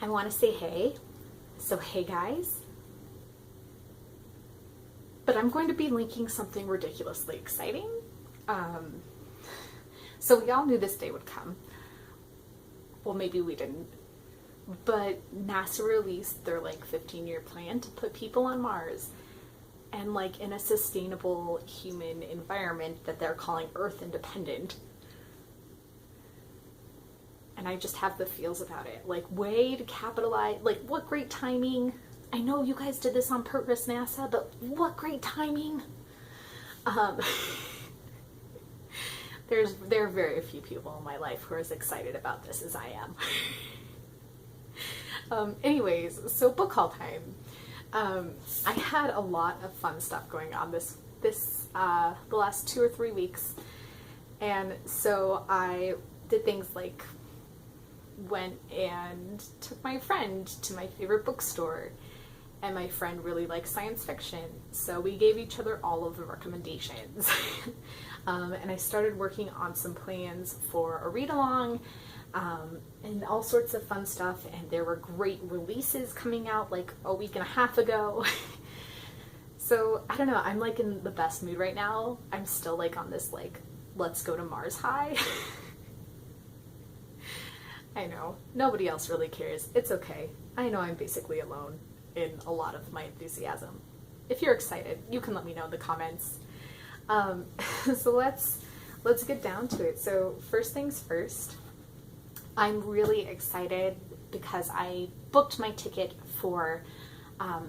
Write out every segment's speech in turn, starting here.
I want to say hey. So hey guys. But I'm going to be linking something ridiculously exciting. So we all knew this day would come. Well, maybe we didn't. But NASA released their like 15-year plan to put people on Mars, and like in a sustainable human environment that they're calling Earth independent. And I just have the feels about it. Like, way to capitalize. Like, what great timing. I know you guys did this on purpose, NASA, but what great timing. There are very few people in my life who are as excited about this as I am. Anyways, so book haul time. I had a lot of fun stuff going on the last 2 or 3 weeks. And so I did things like went and took my friend to my favorite bookstore, and my friend really likes science fiction, so we gave each other all of the recommendations. And I started working on some plans for a read-along, and all sorts of fun stuff, and there were great releases coming out like a week and a half ago. So I don't know, I'm like in the best mood right now. I'm still like on this like let's go to Mars high. I know, nobody else really cares. It's okay. I know I'm basically alone in a lot of my enthusiasm. If you're excited, you can let me know in the comments. So let's get down to it. So first things first, I'm really excited because I booked my ticket for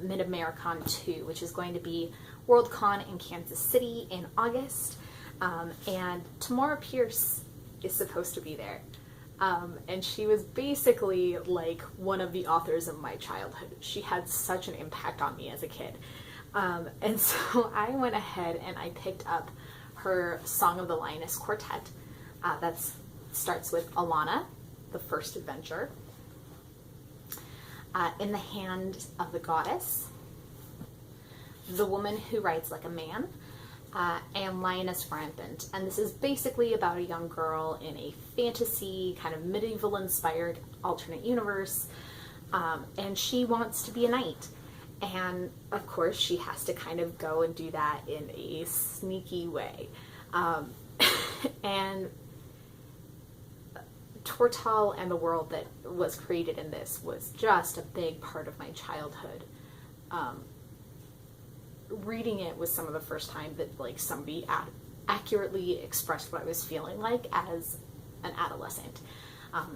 Mid-Americon 2, which is going to be Worldcon in Kansas City in August. And Tamora Pierce is supposed to be there. And she was basically like one of the authors of my childhood. She had such an impact on me as a kid. And so I went ahead and I picked up her Song of the Lioness quartet. That starts with Alana, the first adventure, In the Hand of the Goddess, The Woman Who Rides Like a Man, and Lioness Rampant. And this is basically about a young girl in a fantasy, kind of medieval-inspired alternate universe, and she wants to be a knight. And, of course, she has to kind of go and do that in a sneaky way. And Tortal and the world that was created in this was just a big part of my childhood. Reading it was some of the first time that like somebody accurately expressed what I was feeling like as an adolescent.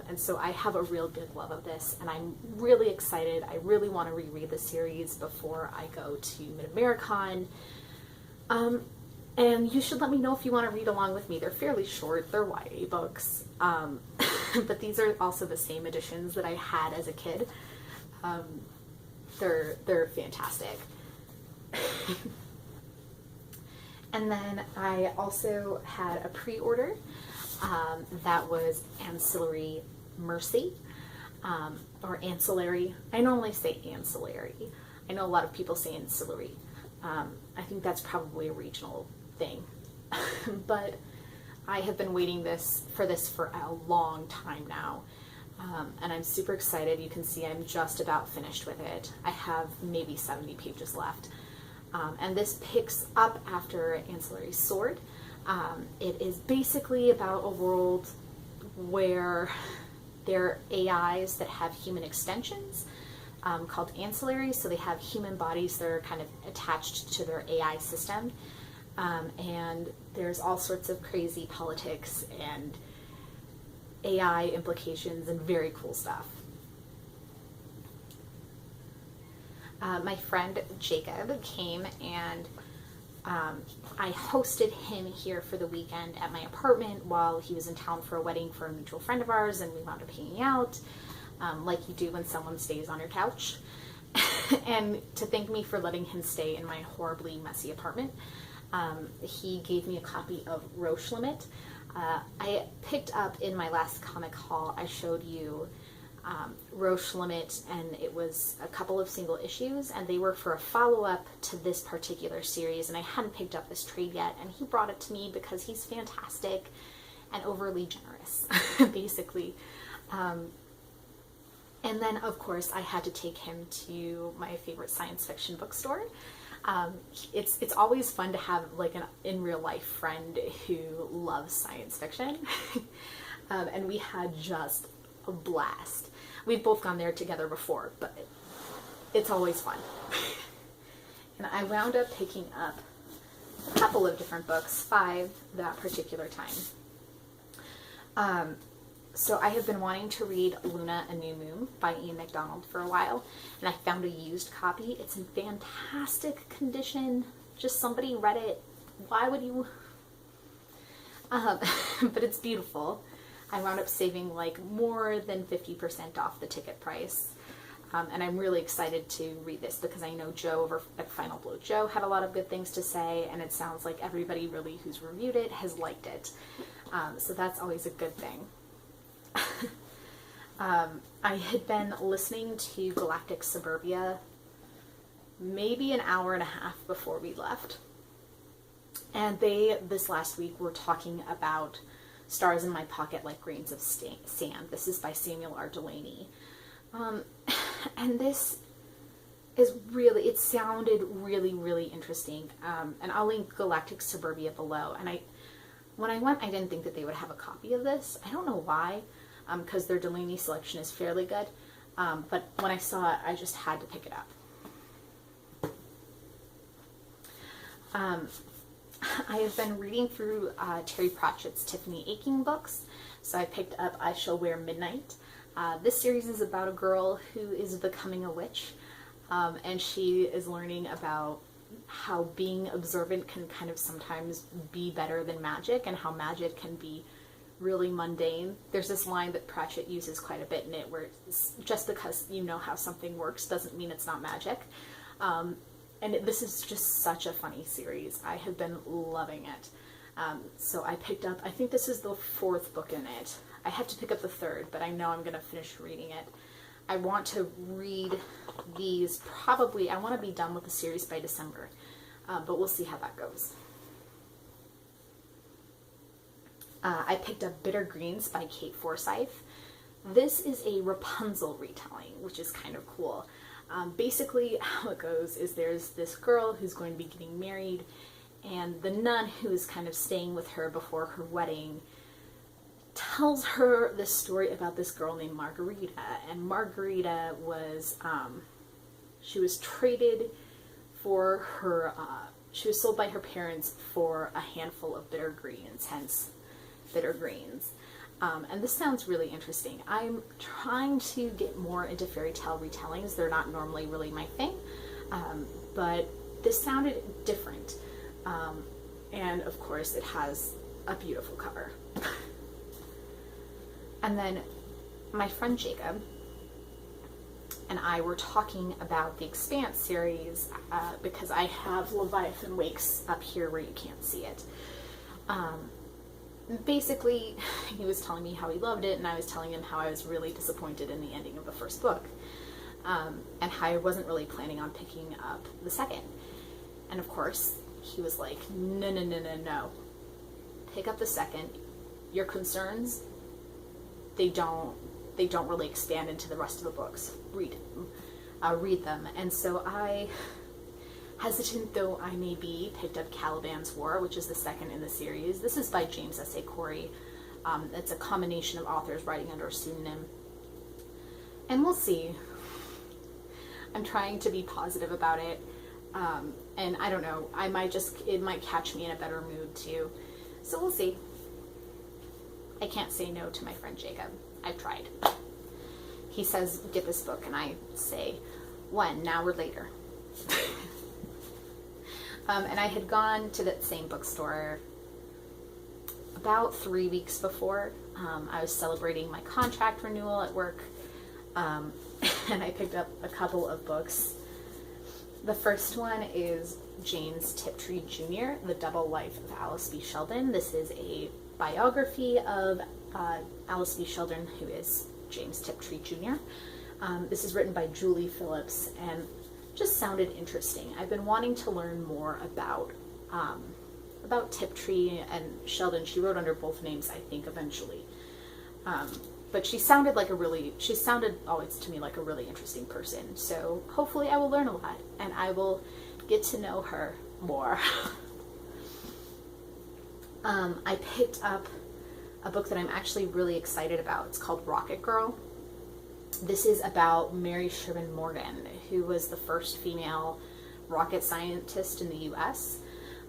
And so I have a real big love of this, and I'm really excited. I really want to reread the series before I go to Mid-Americon. And you should let me know if you want to read along with me. They're fairly short, they're YA books. But these are also the same editions that I had as a kid. They're fantastic. And then I also had a pre-order that was Ancillary Mercy, or Ancillary. I normally say Ancillary. I know a lot of people say Ancillary. I think that's probably a regional thing. But I have been waiting for this for a long time now. And I'm super excited. You can see I'm just about finished with it. I have maybe 70 pages left. And this picks up after Ancillary Sword. It is basically about a world where there are AIs that have human extensions called Ancillary. So they have human bodies that are kind of attached to their AI system. And there's all sorts of crazy politics and AI implications and very cool stuff. My friend Jacob came and I hosted him here for the weekend at my apartment while he was in town for a wedding for a mutual friend of ours, and we wound up hanging out like you do when someone stays on your couch. And to thank me for letting him stay in my horribly messy apartment, he gave me a copy of Roche Limit. I picked up in my last comic haul, I showed you Roche Limit, and it was a couple of single issues, and they were for a follow-up to this particular series, and I hadn't picked up this trade yet, and he brought it to me because he's fantastic and overly generous, basically. And then, of course, I had to take him to my favorite science fiction bookstore. It's always fun to have like an in real life friend who loves science fiction. And we had just a blast. We've both gone there together before, but it's always fun. And I wound up picking up a couple of different books, 5 that particular time. So I have been wanting to read Luna, A New Moon by Ian MacDonald for a while, and I found a used copy. It's in fantastic condition. Just somebody read it. Why would you? But it's beautiful. I wound up saving like more than 50% off the ticket price. And I'm really excited to read this because I know Joe over at Final Blow Joe had a lot of good things to say, and it sounds like everybody really who's reviewed it has liked it. So that's always a good thing. I had been listening to Galactic Suburbia maybe an hour and a half before we left. And they, this last week, were talking about Stars in My Pocket Like Grains of Sand. This is by Samuel R. Delany. And this is really, it sounded really, really interesting. And I'll link Galactic Suburbia below. And when I went, I didn't think that they would have a copy of this. I don't know why, because their Delany selection is fairly good. But when I saw it, I just had to pick it up. I have been reading through Terry Pratchett's Tiffany Aching books. So I picked up I Shall Wear Midnight. This series is about a girl who is becoming a witch. And she is learning about how being observant can kind of sometimes be better than magic, and how magic can be really mundane. There's this line that Pratchett uses quite a bit in it where it's, just because you know how something works doesn't mean it's not magic. And this is just such a funny series. I have been loving it. So I picked up, I think this is the 4th book in it. I have to pick up the 3rd, but I know I'm going to finish reading it. I want to read these probably, I want to be done with the series by December, but we'll see how that goes. I picked up Bitter Greens by Kate Forsyth. This is a Rapunzel retelling, which is kind of cool. Basically, how it goes is there's this girl who's going to be getting married, and the nun who is kind of staying with her before her wedding tells her this story about this girl named Margarita. And Margarita was, she was traded for her, she was sold by her parents for a handful of bitter greens, hence Bitter Greens. And this sounds really interesting. I'm trying to get more into fairy tale retellings. They're not normally really my thing, but this sounded different. And of course it has a beautiful cover. And then my friend Jacob and I were talking about the Expanse series because I have Leviathan Wakes up here where you can't see it. Basically, he was telling me how he loved it, and I was telling him how I was really disappointed in the ending of the 1st book, and how I wasn't really planning on picking up the 2nd. And of course, he was like, no, no, no, no, no. Pick up the 2nd. Your concerns, they don't really expand into the rest of the books. Read them. And so I, hesitant though I may be, picked up Calibans War, which is the 2nd in the series. This is by James S.A. Corey. It's a combination of authors writing under a pseudonym. And we'll see. I'm trying to be positive about it. And I don't know, it might catch me in a better mood too. So we'll see. I can't say no to my friend Jacob. I've tried. He says, get this book, and I say, when? Now or later? And I had gone to that same bookstore about 3 weeks before. I was celebrating my contract renewal at work, and I picked up a couple of books. The first one is James Tiptree Jr., The Double Life of Alice B. Sheldon. This is a biography of Alice B. Sheldon, who is James Tiptree Jr. This is written by Julie Phillips and just sounded interesting. I've been wanting to learn more about Tiptree and Sheldon. She wrote under both names, I think, eventually. but she sounded always to me like a really interesting person. So hopefully I will learn a lot and I will get to know her more. I picked up a book that I'm actually really excited about. It's called Rocket Girl. This is about Mary Sherman Morgan, who was the first female rocket scientist in the US.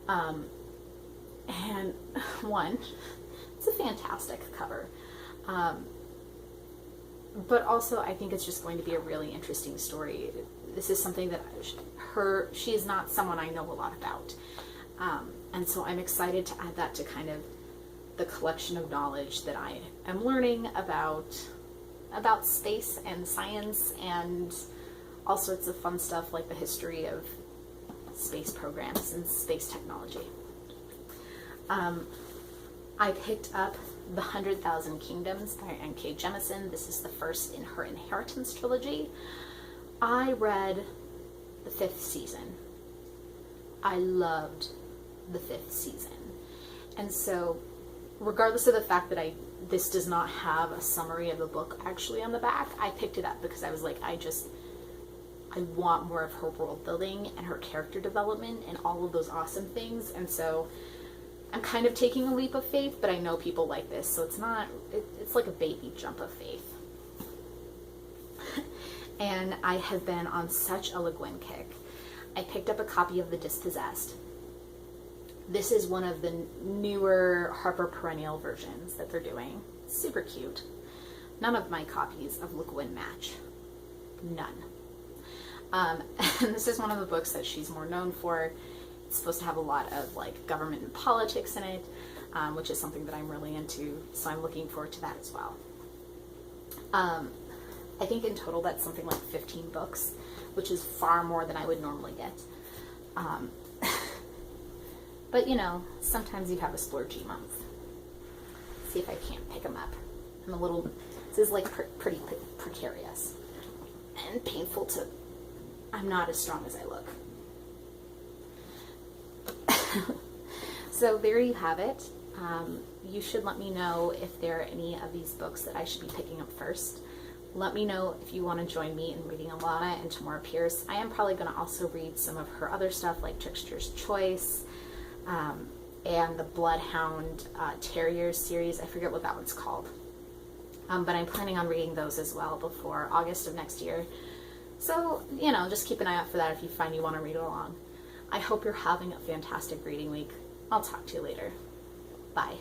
And one, it's a fantastic cover. But also I think it's just going to be a really interesting story. This is something that she is not someone I know a lot about. And so I'm excited to add that to kind of the collection of knowledge that I am learning about space and science and all sorts of fun stuff like the history of space programs and space technology. I picked up The 100,000 Kingdoms by N.K. Jemisin. This is the first in her Inheritance trilogy. I read the 5th season. I loved the 5th season. And so, regardless of the fact that this does not have a summary of the book actually on the back, I picked it up because I was like, I want more of her world building and her character development and all of those awesome things. And so I'm kind of taking a leap of faith, but I know people like this, so it's like a baby jump of faith. And I have been on such a Le Guin kick. I picked up a copy of The Dispossessed. This is one of the newer Harper Perennial versions that they're doing. Super cute. None of my copies of Le Guin match. None. And this is one of the books that she's more known for. It's supposed to have a lot of like government and politics in it, which is something that I'm really into, so I'm looking forward to that as well. I think in total that's something like 15 books, which is far more than I would normally get. But you know, sometimes you have a splurgy month. See if I can't pick them up. This is like pretty precarious and painful I'm not as strong as I look. So there you have it. You should let me know if there are any of these books that I should be picking up first. Let me know if you want to join me in reading Alana and Tamora Pierce. I am probably going to also read some of her other stuff like Trickster's Choice and the Bloodhound Terriers series. I forget what that one's called. But I'm planning on reading those as well before August of next year. So, you know, just keep an eye out for that if you find you want to read along. I hope you're having a fantastic reading week. I'll talk to you later. Bye.